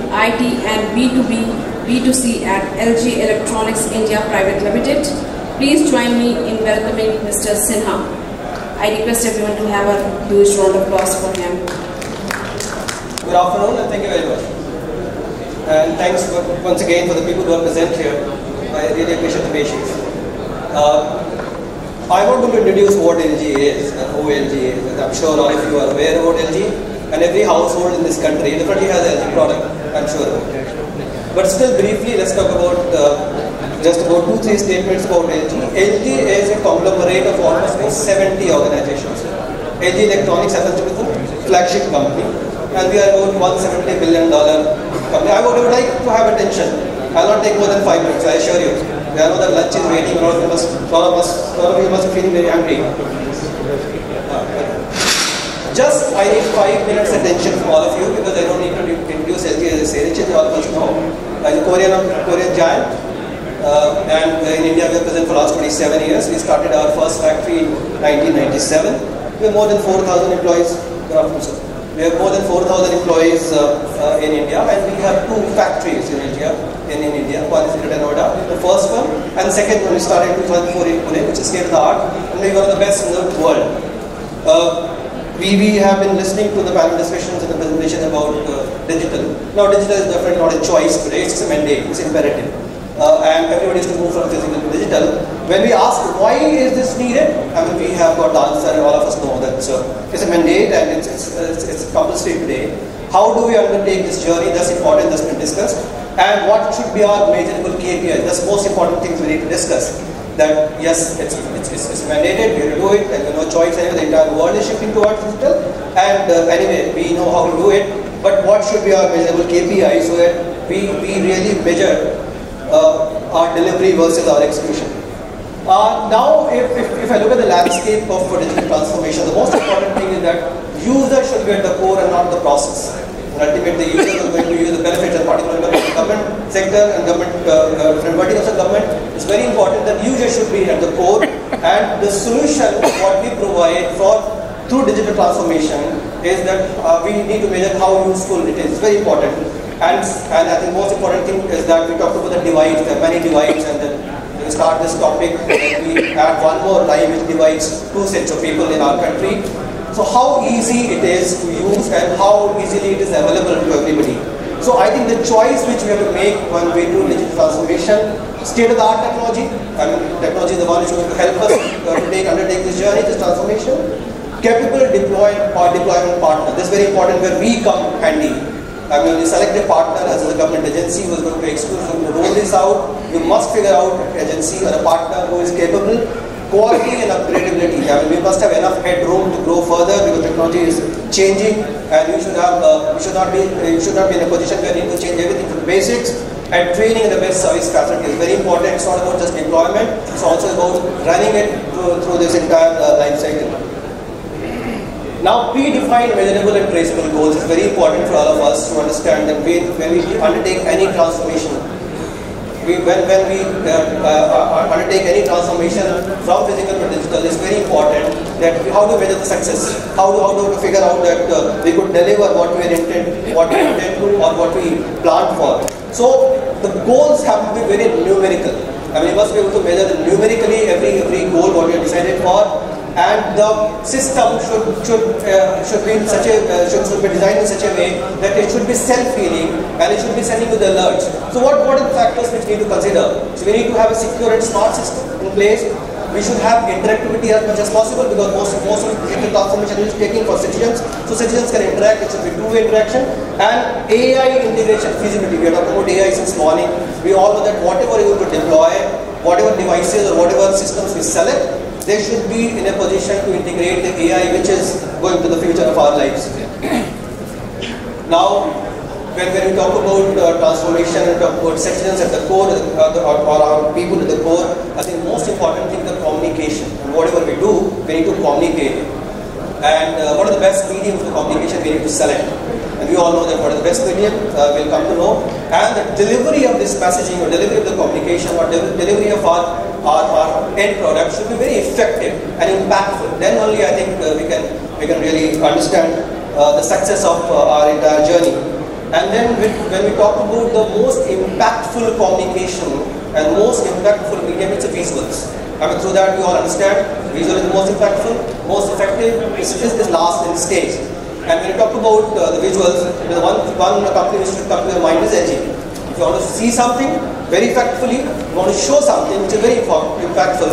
IT and B2B, B2C at LG Electronics India Private Limited. Please join me in welcoming Mr. Sinha. I request everyone to have a huge round of applause for him. Good afternoon and thank you very much. And thanks once again for the people who are present here. I really appreciate the patience. I want to introduce what LG is and who LG is. And I'm sure all of you are aware about LG, and every household in this country definitely has an LG product, I'm sure about it. But still briefly, let's talk about just about 2-3 statements about LG. LG is a conglomerate of almost 70 organizations. LG Electronics happens to be the flagship company, and we are about $170 billion company. I would like to have attention. I'll not take more than 5 minutes, I assure you. I know that lunch is waiting, a lot of you must be feeling very hungry. Just I need 5 minutes attention from all of you, because I don't need to introduce LG as a sales, all of us know. As a Korean giant, and in India we are present for the last 27 years. We started our first factory in 1997. We have more than 4,000 employees. We have more than 4,000 employees in India, and we have 2 factories in India. One is in Noida, the first one, and the second one we started in 2004 in Pune, which is state of the art, and we are one of the best in the world. We have been listening to the panel discussions and the presentation about digital. Now, digital is definitely not a choice today; it's a mandate, it's imperative, and everybody is to move from physical to digital. When we ask why is this needed, I mean, we have got the answer, and all of us know that it's a mandate and it's compulsory today. How do we undertake this journey? That's important. That's been discussed. And what should be our measurable KPI? That's the most important things we need to discuss. That yes, it's mandated, we have to do it, and no choice anyway, the entire world is shifting towards digital, and anyway, we know how to do it, but what should be our measurable KPI so that we really measure our delivery versus our execution. Now, if I look at the landscape of digital transformation, the most important thing is that user should be at the core and not the process. Ultimately, the users are going to use the benefits, and particularly in the government sector and government, different verticals of government. It's very important that users should be at the core, and the solution what we provide through digital transformation is that we need to measure how useful it is. It's very important, and I think most important thing is that we talked about the divides. There are many divides, and then we start this topic, and we add one more line which divides 2 sets of people in our country. So how easy it is to use and how easily it is available to everybody. So I think the choice which we have to make when we do digital transformation, state-of-the-art technology, I mean technology is the one which is going to help us undertake this journey, this transformation, capable deployment partner. This is very important where we come handy. I mean, when you select a partner as a government agency who is going to exclusively roll this out, you must figure out an agency or a partner who is capable. Quality and upgradability. I mean, we must have enough headroom to grow further because technology is changing, and we should not be in a position where we need to change everything from the basics. And training in the best service facility is very important. It's not about just deployment; it's also about running it through this entire life cycle. Now, predefined, measurable, and traceable goals is very important for all of us to understand that when we undertake any transformation. When we undertake any transformation from physical to digital, it's very important that how to measure the success, how to figure out that we could deliver what we intend to or what we planned for. So the goals have to be very numerical. I mean, we must be able to measure numerically every goal what we have decided for, and the system should be designed in such a way that it should be self-healing and it should be sending you the alerts. So what are the factors which we need to consider? So we need to have a secure and smart system in place. We should have interactivity as much as possible, because most of the transformation is taking for citizens. So citizens can interact, it should be two-way interaction. And AI integration feasibility. We are talking about AI since morning. We all know that whatever you will deploy, whatever devices or whatever systems we select, they should be in a position to integrate the AI which is going to the future of our lives. Now, when we talk about transformation and talk about citizens at the core or our people at the core, I think most important thing is the communication. And whatever we do, we need to communicate. And what are the best mediums of communication we need to select? And we all know that what is the best medium, we'll come to know. And the delivery of this messaging or delivery of the communication or delivery of our end product should be very effective and impactful. Then only I think we can really understand the success of our entire journey. And then when we talk about the most impactful communication and most impactful medium, it's a visuals. I mean, through that we all understand visual is the most impactful, most effective, is last in stage. And when you talk about the visuals, the one company which should come to your mind is LG. If you want to see something very effectively, you want to show something which is very impactful,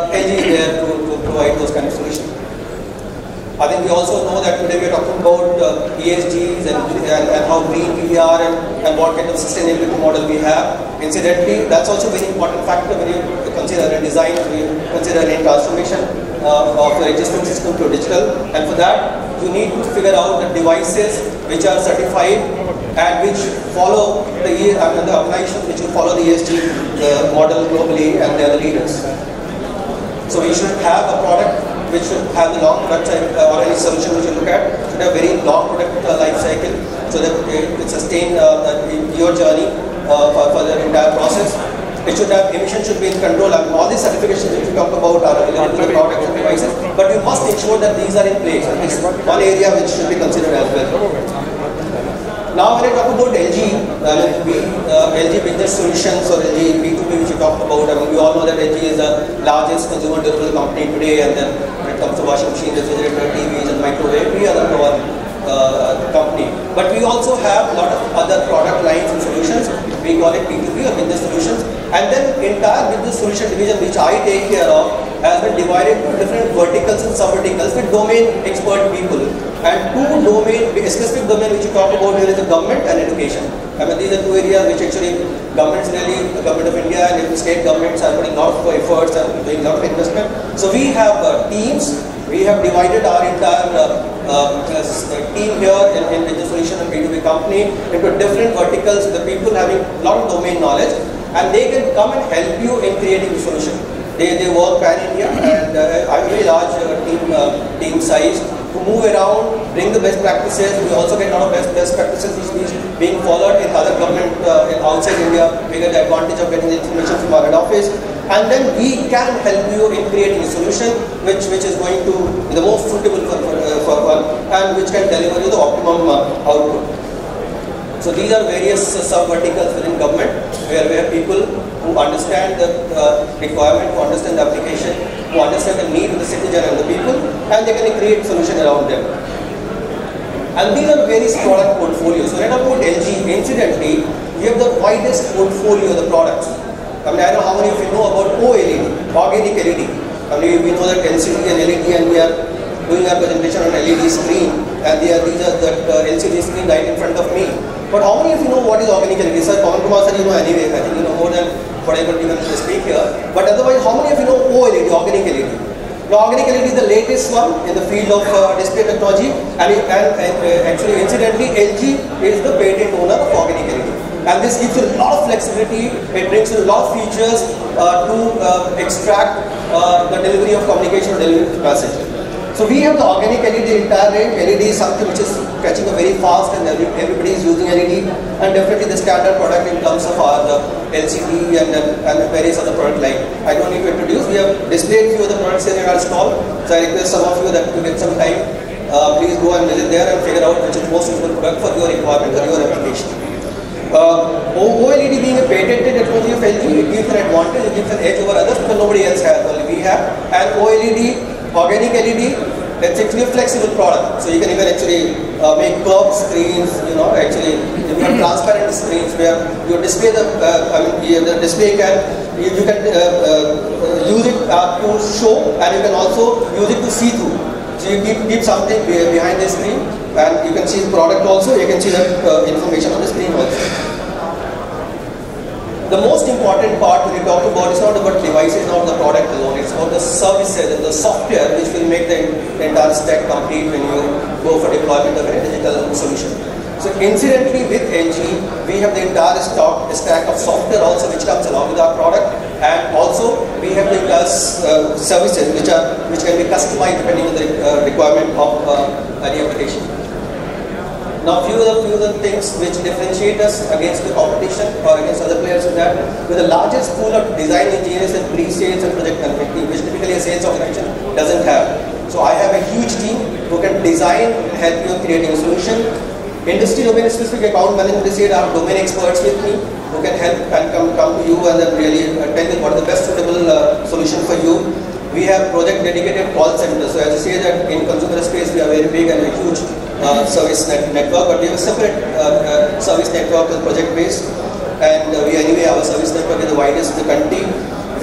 LG is there to provide those kind of solutions. I think we also know that today we are talking about ESGs and how green we are and what kind of sustainability model we have. Incidentally, that's also a very important factor when you consider a design, when you consider a transformation of your existing system to digital. And for that, you need to figure out the devices which are certified and which follow the organizations which will follow the ESG model globally, and they are the leaders. So we should have a product which should have the long product or any solution which you look at should have very long product life cycle, so that it sustain your journey for the entire process. It should have emissions should be in control, and all these certifications which we talk about are available for products and devices. But we must ensure that these are in place. And this is one area which should be considered as well. Now when I talk about LG, LG Business Solutions or LG B2B which we talked about, I mean, we all know that LG is the largest consumer durable company today, and then when it comes to washing machines, refrigerator, TVs and microwave, we are the number one company. But we also have a lot of other product lines and solutions. We call it B2B or Business Solutions. And then entire Business Solution division which I take care of has been divided into different verticals and sub-verticals with domain expert people. And two specific domain which you talk about here is the government and education. I mean, these are two areas which actually governments really, the government of India and the state governments are putting a lot of efforts and doing a lot of investment. So we have teams. We have divided our entire team here in Business Solution and B2B company into different verticals, the people having a lot of domain knowledge, and they can come and help you in creating a solution. They work pan-India, and I have a very large team size to move around, bring the best practices. We also get a lot of best practices which is being followed in other government outside India. We get the advantage of getting the information from our head office, and then we can help you in creating a solution which is going to be the most suitable for one, and which can deliver you the optimum output. So these are various sub-verticals within government where people who understand the requirement, who understand the application, who understand the need of the citizen and the people, and they can create solution around them. And these are various product portfolios. So when I talk about LG, incidentally, we have the widest portfolio of the products. I mean, I don't know how many of you know about OLED, organic LED. I mean, we know that LCD and LED, and we are doing our presentation on LED screen, and these are the LCD screen right in front of me. But how many of you know what is organic LED? Sir, Pawan Kumar sir, you know anyway. I think you know more than what I could even speak here. But otherwise, how many of you know OLED, organic LED? Now, organic LED is the latest one in the field of display technology, and actually, incidentally, LG is the patent owner of organic LED. And this gives you a lot of flexibility. It brings you a lot of features to extract the delivery of communication or delivery of message. So we have the organic LED entire range. LED is something which is catching up very fast, and everybody is using LED, and definitely the standard product in terms of our LCD and various other product line. I don't need to introduce. We have displayed few of the products in our stall. So I request some of you that to get some time, please go and visit there and figure out which is most suitable product for your requirement or your application. OLED being a patented technology of LG, it gives an advantage, it gives an edge over others because nobody else has, only we have. And OLED, organic LED, it's actually a flexible product. So you can even actually make curved screens, actually you have transparent screens where you display the display you can use it to show, and you can also use it to see through. So you keep something behind the screen, and you can see the product also, you can see the information on the screen also. The most important part when you talk about, it's not about devices, not the product alone, it's about the services and the software which will make the entire stack complete when you go for deployment of a digital solution. So incidentally with LG, we have the entire stack of software also which comes along with our product, and also we have the services which can be customized depending on the requirement of any application. Now, few of the things which differentiate us against the competition or against other players is that with the largest pool of design engineers and pre-sales and project management, which typically a sales organization doesn't have. So I have a huge team who can design and help you creating a solution. Industry domain specific account management is here. I have domain experts with me who can help and come to you and then really tell you what is the best suitable solution for you. We have project dedicated call centers. So as I say that in consumer space we are very big and a huge service network, but we have a separate service network with project based, and our service network is the widest in the country.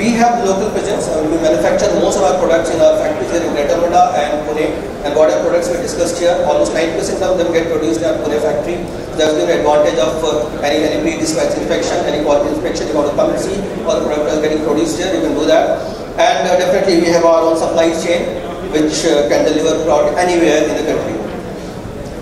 We have local presence. We manufacture most of our products in our factories here in Greater Noida and Pune, and what our products we discussed here, almost 90% of them get produced in our Pune factory. So there's been an advantage of any pre-dispatch inspection, any quality inspection. You want to come and see all the products are getting produced here, you can do that. And definitely we have our own supply chain which can deliver product anywhere in the country.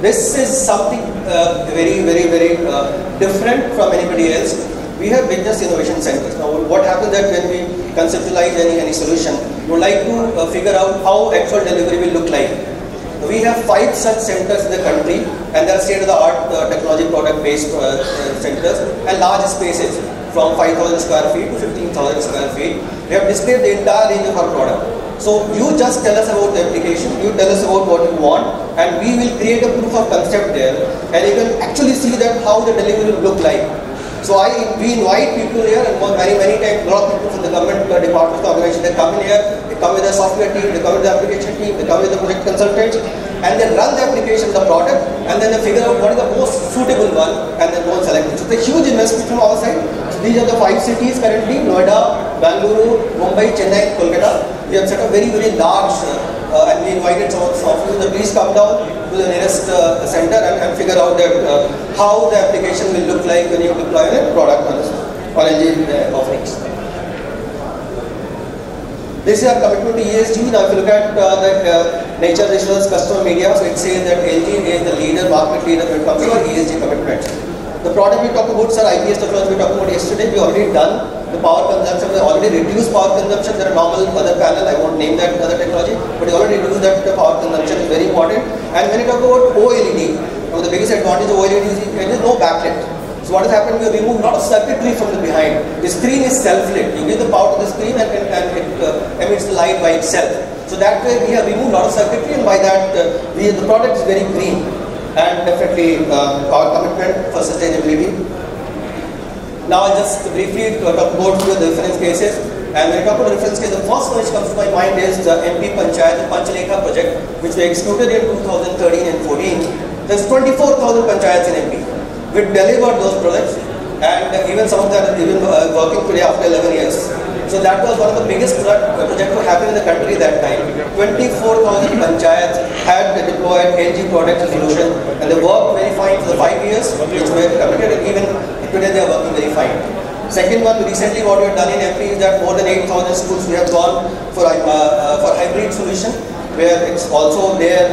This is something very different from anybody else. We have business innovation centers. Now what happens that when we conceptualize any solution, we would like to figure out how actual delivery will look like. We have 5 such centers in the country, and they are state-of-the-art technology product-based centers and large spaces from 5,000 square feet to 15,000 square feet. We have displayed the entire range of our product. So you just tell us about the application, you tell us about what you want, and we will create a proof of concept there, and you can actually see that how the delivery will look like. So we invite people here, and many times a lot of people from the government departments, organization, they come in here, they come with a software team, they come with the application team, they come with the project consultants, and they run the application, the product, and then they figure out what is the most suitable one, and then go and select it. So it's a huge investment from our side. So these are the 5 cities currently: Noida, Bangalore, Mumbai, Chennai, Kolkata. We have set up very large, and we invited some of you to please come down to the nearest center and figure out that how the application will look like when you deploy a product on LG offerings. This is our commitment to ESG. Now if you look at the nature resource customer media, so it says that LG is the leader, market leader when it comes to our ESG commitments. The product we talked about, sir, IPS technology we talked about yesterday, we already done the power consumption, we already reduced power consumption. There are normal other panel, I won't name that other technology, but we already reduced that power consumption is very important. And when you talk about OLED, the biggest advantage of OLED is there is no backlit. So what has happened, we remove a lot of circuitry from the behind. The screen is self-lit. You give the power to the screen and it emits the light by itself. So that way we have removed a lot of circuitry, and by that the product is very green. And definitely our commitment for sustainability. Now I'll just briefly talk about few of the reference cases. And when I talk about the reference case, the first one which comes to my mind is the MP Panchayat, the Panchalekha project, which we executed in 2013 and 14. There's 24,000 panchayats in MP. We delivered those projects, and even some of them are even working today after 11 years. So that was one of the biggest projects to happen in the country that time. 24,000 panchayats had deployed LG product solution, and they worked very fine for the 5 years, which were committed, and even today they are working very fine. Second one, recently what we have done in MP is that more than 8,000 schools we have gone for hybrid solution, where it's also there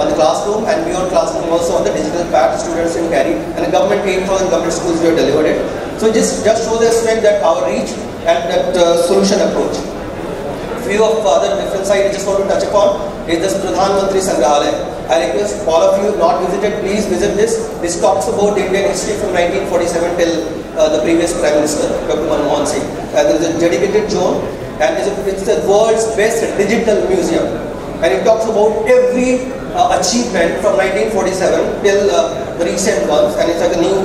on the classroom and beyond classroom also on the digital pad students can carry, and the government 8,000 government schools we have delivered it. So just show the strength that our reach and that solution approach. Few of other different sites I just want to touch upon is this Pradhan Mantri Sangrahalaya. I request all of you not visited, please visit this. This talks about the Indian history from 1947 till the previous Prime Minister, Dr. Manmohan Singh. There is a dedicated zone, and it's the world's best digital museum. And it talks about every achievement from 1947 till the recent ones, and it's like a new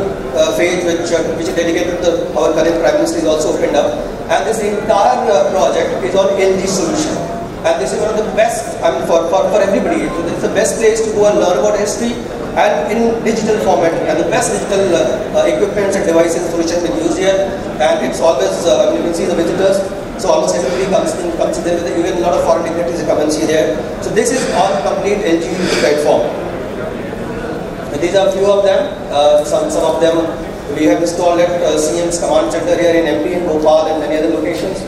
phase which is dedicated to our current Prime Minister is also opened up. And this entire project is on LG solution. And this is one of the best, I mean, for everybody. So this is the best place to go and learn about history and in digital format. And the best digital equipments and devices solution been used here. And it's always, you can see the visitors. So almost everybody comes in there, with even a lot of foreign dignitaries come and see there. So this is on complete LG platform. And these are a few of them. Some of them we have installed at CM's command center here in MP, in Bhopal, and many other locations.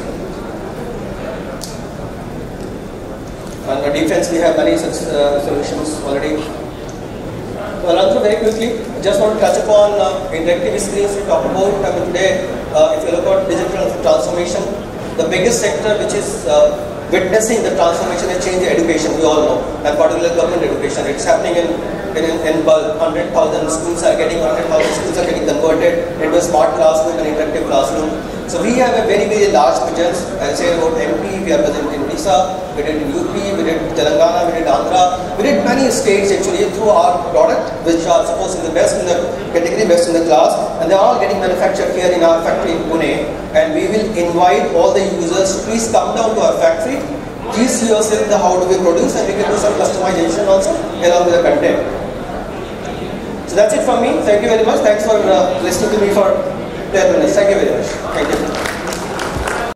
And the defense, we have many such solutions already. So I'll run through very quickly. Just want to touch upon interactive screens we talk about. I mean, today, if you look at digital transformation, the biggest sector which is witnessing the transformation and change in education, we all know, and particularly government education. It's happening in bulk. 100,000 schools are getting converted into a smart classroom, an interactive classroom. So we have a very, very large presence. I'll say about MP, we are present in Odisha, we did in UP, we did Telangana, we did Andhra, we did many states actually through our product, which are supposed to be the best in the category, best in the class, and they are all getting manufactured here in our factory in Pune. And we will invite all the users to please come down to our factory, please see yourself the how do we produce, and we can do some customization also along with the content. So that's it from me. Thank you very much. Thanks for listening to me for 10 minutes. Thank you very much. Thank you.